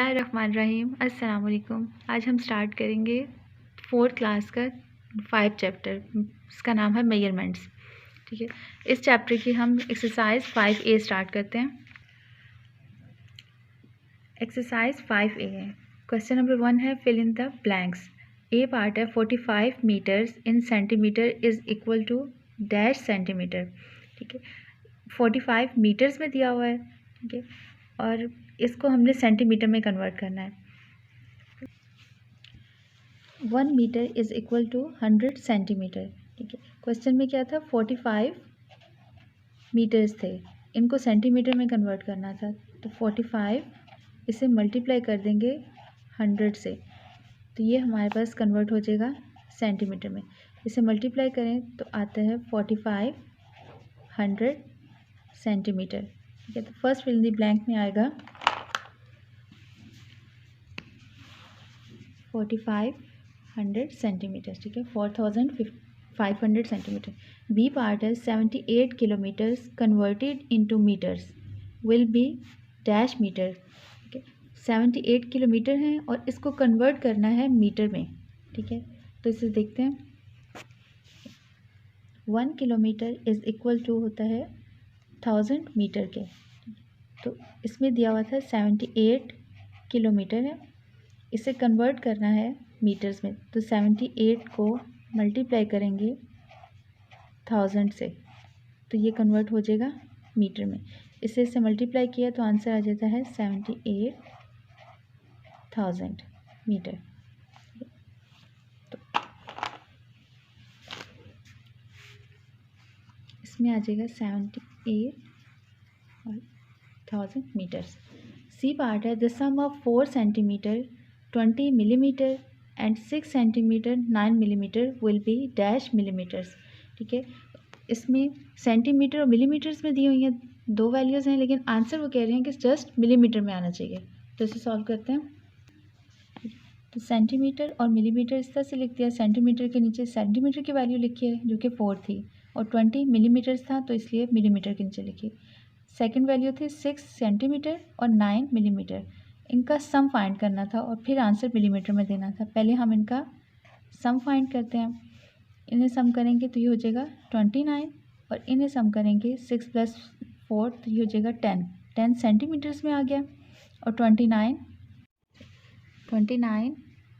बिस्मिल्लाहिर्रहमानिर्रहीम। अस्सलाम वालेकुम। आज हम स्टार्ट करेंगे 4th क्लास का 5 चैप्टर, इसका नाम है मेजरमेंट्स। ठीक है, इस चैप्टर की हम एक्सरसाइज 5A स्टार्ट करते हैं। एक्सरसाइज 5A है। क्वेश्चन नंबर 1 है fill in the blanks. A part है 45 metres in centimetre is equal to dash centimetre. ठीक है, 45 मीटर्स में दिया हुआ है। ठीक है, और इसको हमने सेंटीमीटर में कन्वर्ट करना है। 1 metre is equal to 100 centimetre. ठीक है, क्वेश्चन में क्या था, 45 मीटर्स थे, इनको सेंटीमीटर में कन्वर्ट करना था। तो 45 इसे मल्टीप्लाई कर देंगे 100 से, तो ये हमारे पास कन्वर्ट हो जाएगा सेंटीमीटर में। इसे मल्टीप्लाई करें तो आता है 45 100 सेंटीमीटर। ठीक है, तो first fill in the blank में आएगा 4500 सेंटीमीटर। ठीक है, 4500 सेंटीमीटर। बी पार्ट है 78 kilometres converted into metres will be dash metre. ठीक है, 78 किलोमीटर हैं और इसको कन्वर्ट करना है मीटर में। ठीक है, तो इसे देखते हैं। 1 किलोमीटर इज़ इक्वल टू होता है 1000 मीटर के। तो इसमें दिया हुआ था 78 किलोमीटर है, इसे कन्वर्ट करना है मीटर्स में। तो 78 को मल्टीप्लाई करेंगे 1000 से, तो ये कन्वर्ट हो जाएगा मीटर में। इसे मल्टीप्लाई किया तो आंसर आ जाता है 78,000 मीटर। तो इसमें आ जाएगा 78,000 मीटर्स। सी पार्ट है the sum of 4 centimetre 20 millimetre and 6 centimetre 9 millimetre will be dash millimetres. ठीक है, इसमें सेंटीमीटर और मिलीमीटर्स में दी हुई हैं, दो वैल्यूज़ हैं, लेकिन आंसर वो कह रहे हैं कि जस्ट मिलीमीटर में आना चाहिए। तो इसे सॉल्व करते हैं। तो सेंटीमीटर और मिलीमीटर इस तरह से लिख दिया, सेंटीमीटर के नीचे सेंटीमीटर की वैल्यू लिखी है जो कि 4 थी, और 20 मिलीमीटर्स था तो इसलिए मिलीमीटर के नीचे लिखी। सेकेंड वैल्यू थी 6 सेंटीमीटर और 9 मिलीमीटर। इनका सम फाइंड करना था और फिर आंसर मिलीमीटर में देना था। पहले हम इनका सम फाइंड करते हैं। इन्हें सम करेंगे तो ये हो जाएगा 29, और इन्हें सम करेंगे 6 + 4 तो ये हो जाएगा 10 सेंटीमीटर्स में आ गया, और 29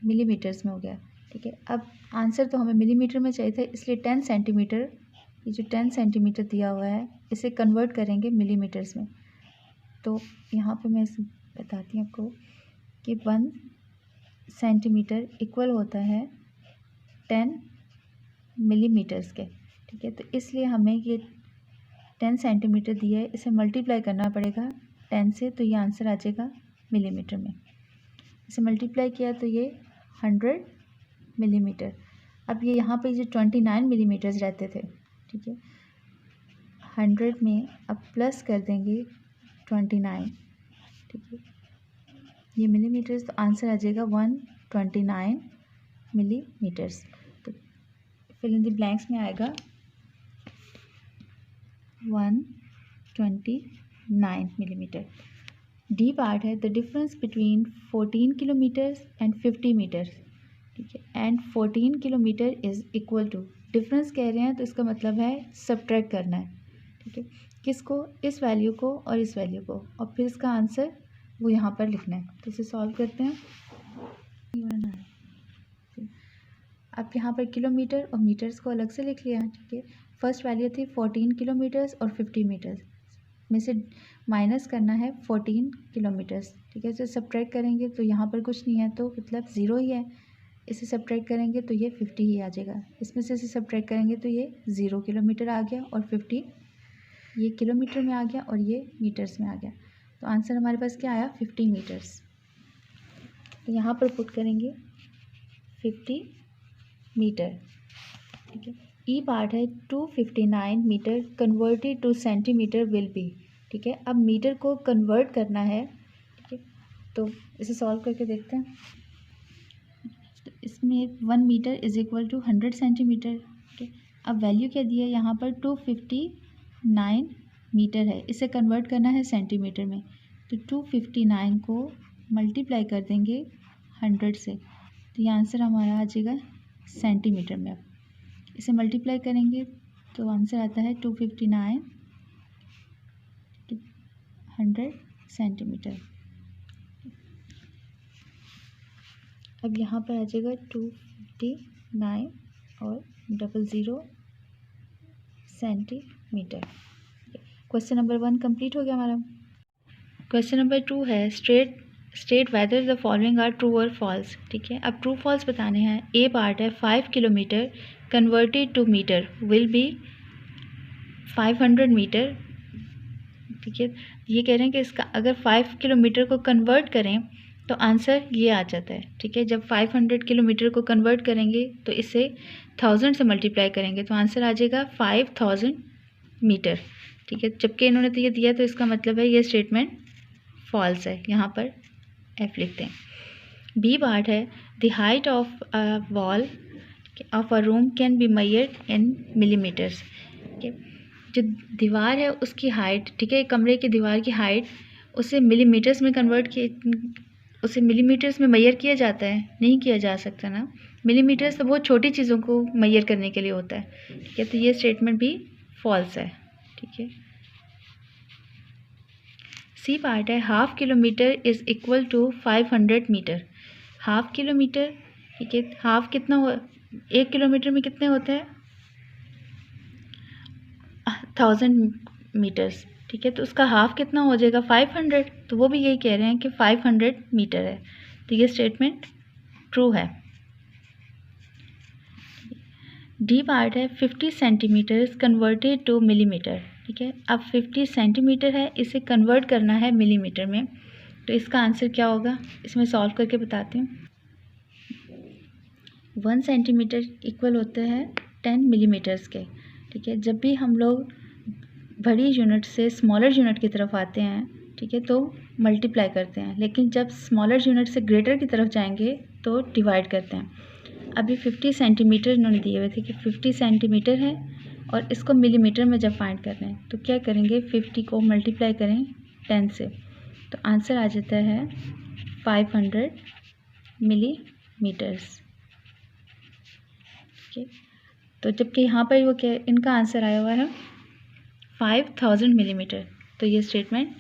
मिलीमीटर्स में हो गया। ठीक है, अब आंसर तो हमें मिलीमीटर में चाहिए था, इसलिए 10 सेंटीमीटर, ये जो 10 सेंटीमीटर दिया हुआ है इसे कन्वर्ट करेंगे मिलीमीटर्स में। तो यहाँ पे मैं बताती हूँ आपको कि 1 सेंटीमीटर इक्वल होता है 10 मिलीमीटर्स के। ठीक है, तो इसलिए हमें ये 10 सेंटीमीटर दिया है, इसे मल्टीप्लाई करना पड़ेगा 10 से, तो ये आंसर आ जाएगा मिलीमीटर में। इसे मल्टीप्लाई किया तो ये 100 मिलीमीटर। अब ये यहाँ पे जो 29 मिलीमीटर्स रहते थे, ठीक है, 100 में अब प्लस कर देंगे 29। ठीक है, ये मिलीमीटर्स, तो आंसर आ जाएगा 129 मिलीमीटर्स। तो फिल इन द ब्लैंक्स में आएगा 129 मिलीमीटर। डी पार्ट है the difference between 14 kilometres and 50 metres. ठीक है, and 14 kilometre is equal to, difference कह रहे हैं तो इसका मतलब है सब्ट्रैक्ट करना है। ठीक है, किसको, इस वैल्यू को और इस वैल्यू को, और फिर इसका आंसर वो यहाँ पर लिखना है। तो इसे सॉल्व करते हैं। अब यहाँ पर किलोमीटर और मीटर्स को अलग से लिख लिया। ठीक है, फर्स्ट वैल्यू थी 14 किलोमीटर्स और 50 मीटर्स में से माइनस करना है 14 किलोमीटर्स। ठीक है, इसे सब्ट्रैक्ट करेंगे तो यहाँ पर कुछ नहीं है, तो मतलब 0 ही है। इसे सब्ट्रैक्ट करेंगे तो ये 50 ही आ जाएगा। इसमें से इसे सब्ट्रैक्ट करेंगे तो ये 0 किलोमीटर आ गया, और 50 ये किलोमीटर में आ गया, और ये मीटर्स में आ गया। तो आंसर हमारे पास क्या आया, 50 मीटर्स। तो यहाँ पर पुट करेंगे 50 मीटर। ठीक है, ई पार्ट है 259 metre converted to centimetre will be. ठीक है, अब मीटर को कन्वर्ट करना है। ठीक है, तो इसे सॉल्व करके देखते हैं। तो इसमें 1 metre is equal to 100 centimetre. ठीक है, अब वैल्यू क्या दी है यहाँ पर, 259 मीटर है, इसे कन्वर्ट करना है सेंटीमीटर में। तो 259 को मल्टीप्लाई कर देंगे 100 से, तो ये आंसर हमारा आ जाएगा सेंटीमीटर में। अब इसे मल्टीप्लाई करेंगे तो आंसर आता है 259 100 सेंटीमीटर। अब यहाँ पर आ जाएगा 259 और 00 सेंटीमीटर। क्वेश्चन नंबर 1 कंप्लीट हो गया हमारा। क्वेश्चन नंबर 2 है state whether the following are true और फॉल्स। ठीक है, अब ट्रू फॉल्स बताने हैं। ए पार्ट है 5 kilometre converted to metre will be 500 metre. ठीक है, ये कह रहे हैं कि इसका अगर 5 किलोमीटर को कन्वर्ट करें तो आंसर ये आ जाता है। ठीक है, जब 500 किलोमीटर को कन्वर्ट करेंगे तो इसे 1000 से मल्टीप्लाई करेंगे तो आंसर आ जाएगा 5000 मीटर। ठीक है, जबकि इन्होंने तो ये दिया तो इसका मतलब है ये स्टेटमेंट फॉल्स है। यहाँ पर एफ लिखते हैं। बी पार्ट है the height of a wall of a room can be measured in millimetres. जो दीवार है उसकी हाइट, ठीक है, कमरे की दीवार की हाइट उसे मिलीमीटर्स में उसे मिलीमीटर्स में मेजर किया जाता है? नहीं किया जा सकता ना। मिलीमीटर्स तो बहुत छोटी चीज़ों को मेजर करने के लिए होता है। ठीक है, तो ये स्टेटमेंट भी फॉल्स है। ठीक है, सी पार्ट है half kilometre is equal to 500 metre. Half kilometre, ठीक है, हाफ कितना हो, 1 किलोमीटर में कितने होते हैं? 1000 मीटर्स। ठीक है, तो उसका हाफ कितना हो जाएगा? 500। तो वो भी यही कह रहे हैं कि 500 मीटर है, तो ये स्टेटमेंट ट्रू है। डी पार्ट है 50 सेंटीमीटर कन्वर्टेड टू मिलीमीटर। ठीक है, अब 50 सेंटीमीटर है, इसे कन्वर्ट करना है मिलीमीटर में, तो इसका आंसर क्या होगा? इसमें सॉल्व करके बताती हूँ। 1 सेंटीमीटर इक्वल होते हैं 10 मिलीमीटर्स के। ठीक है, जब भी हम लोग बड़ी यूनिट से स्मॉलर यूनिट की तरफ आते हैं, ठीक है, तो मल्टीप्लाई करते हैं, लेकिन जब स्मॉलर यूनिट से ग्रेटर की तरफ जाएंगे तो डिवाइड करते हैं। अभी 50 सेंटीमीटर इन्होंने दिए हुए थे कि 50 सेंटीमीटर है और इसको मिलीमीटर में जब फाइंड कर रहे हैं तो क्या करेंगे? 50 को मल्टीप्लाई करें 10 से, तो आंसर आ जाता है 500 मिलीमीटर्स। ठीक है, तो जबकि यहाँ पर वो क्या, इनका आंसर आया हुआ है 5000 मिलीमीटर, तो ये स्टेटमेंट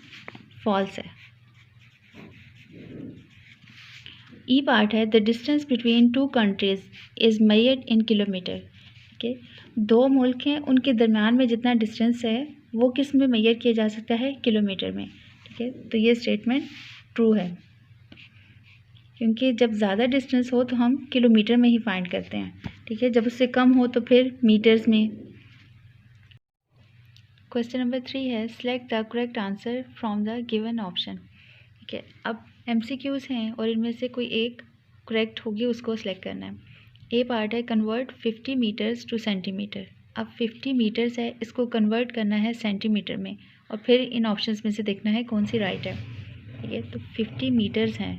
फॉल्स है। ई पार्ट है the distance between 2 countries is measured in kilometre. ठीक है, 2 मुल्क हैं, उनके दरमियान में जितना डिस्टेंस है वो किस में मेजर किया जा सकता है? किलोमीटर में। ठीक है, तो ये स्टेटमेंट ट्रू है, क्योंकि जब ज़्यादा डिस्टेंस हो तो हम किलोमीटर में ही फाइंड करते हैं। ठीक है, जब उससे कम हो तो फिर मीटर्स में। क्वेश्चन नंबर 3 है select the correct answer from the given option. ठीक है, अब MCQs हैं और इनमें से कोई एक करेक्ट होगी, उसको सिलेक्ट करना है। ए पार्ट है कन्वर्ट 50 मीटर्स टू सेंटीमीटर। अब 50 मीटर्स है, इसको कन्वर्ट करना है सेंटीमीटर में और फिर इन ऑप्शंस में से देखना है कौन सी राइट है। ठीक है, तो 50 मीटर्स हैं।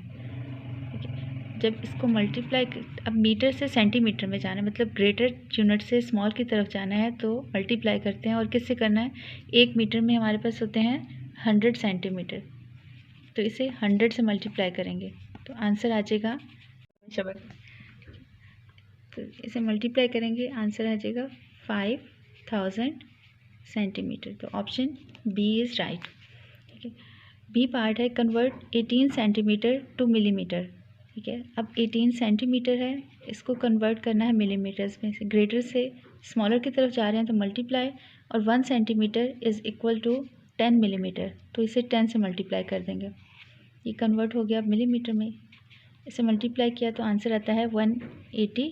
ठीक है, जब इसको मल्टीप्लाई, अब मीटर से सेंटीमीटर में जाना है, मतलब ग्रेटर यूनिट से स्मॉल की तरफ जाना है तो मल्टीप्लाई करते हैं। और किससे करना है? 1 मीटर में हमारे पास होते हैं 100 सेंटीमीटर, तो इसे 100 से मल्टीप्लाई करेंगे तो आंसर आ जाएगा, तो इसे मल्टीप्लाई करेंगे आंसर आ जाएगा 5000 सेंटीमीटर। तो ऑप्शन बी इज़ राइट। ठीक है, बी पार्ट है कन्वर्ट 18 सेंटीमीटर टू मिलीमीटर। ठीक है, अब 18 सेंटीमीटर है, इसको कन्वर्ट करना है मिलीमीटर्स में। ग्रेटर से स्मॉलर की तरफ जा रहे हैं तो मल्टीप्लाई, और 1 centimetre is equal to 10 millimetre, तो इसे 10 से मल्टीप्लाई कर देंगे। ये कन्वर्ट हो गया मिलीमीटर में, इसे मल्टीप्लाई किया तो आंसर आता है 180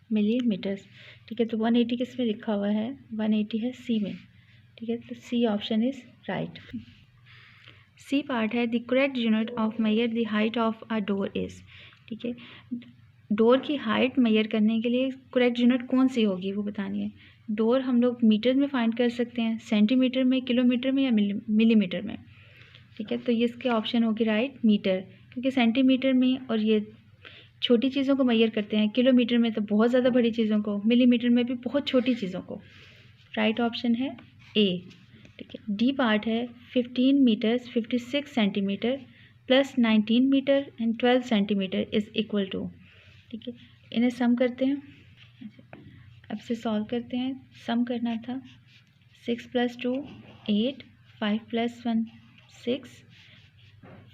मिलीमीटर्स। ठीक है, तो 180 किस में लिखा हुआ है? 180 है सी में। ठीक है, तो C option is right. C part है the correct unit of measure the height of a door is. ठीक है, डोर की हाइट मेजर करने के लिए करेक्ट यूनिट कौन सी होगी वो बतानी है। डोर हम लोग मीटर में फाइंड कर सकते हैं, सेंटीमीटर में, किलोमीटर में या मिलीमीटर में। ठीक है, तो ये इसके ऑप्शन होगी राइट मीटर, क्योंकि सेंटीमीटर में और ये छोटी चीज़ों को मेजर करते हैं, किलोमीटर में तो बहुत ज़्यादा बड़ी चीज़ों को, मिलीमीटर में भी बहुत छोटी चीज़ों को। राइट ऑप्शन है ए। ठीक है, डी पार्ट है 15 metres 56 centimetre plus 19 metre and 12 centimetre is equal to, ठीक है। इन्हें सम करते हैं, अब से सॉल्व करते हैं। सम करना था 6 + 2 8, 5 + 1 6,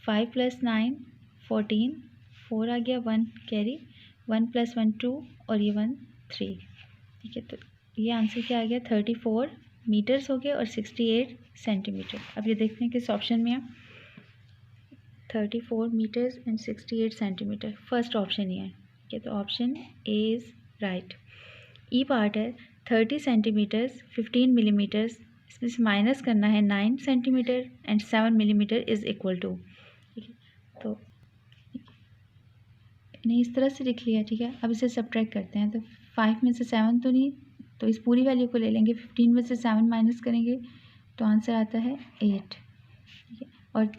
5 + 9 14, 4 आ गया, 1 कैरी, 1 + 1 2 और ये 1 3, ठीक है। तो ये आंसर क्या आ गया, 34 मीटर्स हो गया और 68 सेंटीमीटर। अब ये देखते हैं किस ऑप्शन में है, 34 meters and 68 centimeter, first option ही है, ठीक है। तो option A is right. E part है 30 सेंटीमीटर्स 15 मिलीमीटर्स, इसमें से माइनस करना है 9 centimetre and 7 millimetre is equal to, ठीक है। तो इन्हें इस तरह से लिख लिया, ठीक है। अब इसे सब्ट्रैक्ट करते हैं, तो 5 में से 7 तो नहीं, तो इस पूरी वैल्यू को ले लेंगे, 15 में से 7 माइनस करेंगे तो आंसर आता है 8, ठीक है। और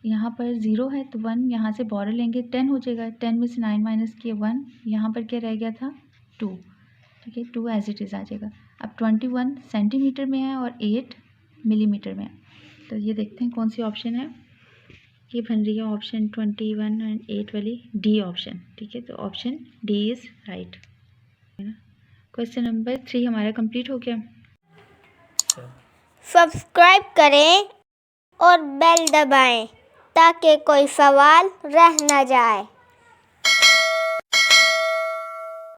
यहाँ पर 0 है तो 1 यहाँ से बॉर्डर लेंगे, 10 हो जाएगा, 10 में से 9 माइनस किए 1, यहाँ पर क्या रह गया था 2, ठीक है। 2 एज इट इज़ आ जाएगा। अब 21 सेंटीमीटर में है और 8 मिलीमीटर में है, तो ये देखते हैं कौन सी ऑप्शन है। ये बन रही है ऑप्शन 21 एंड 8 वाली, डी ऑप्शन, ठीक है। तो ऑप्शन डी इज़ राइट, है ना। क्वेश्चन नंबर 3 हमारा कंप्लीट हो गया। सब्सक्राइब करें और बेल दबाएं ताकि कोई सवाल रह न जाए।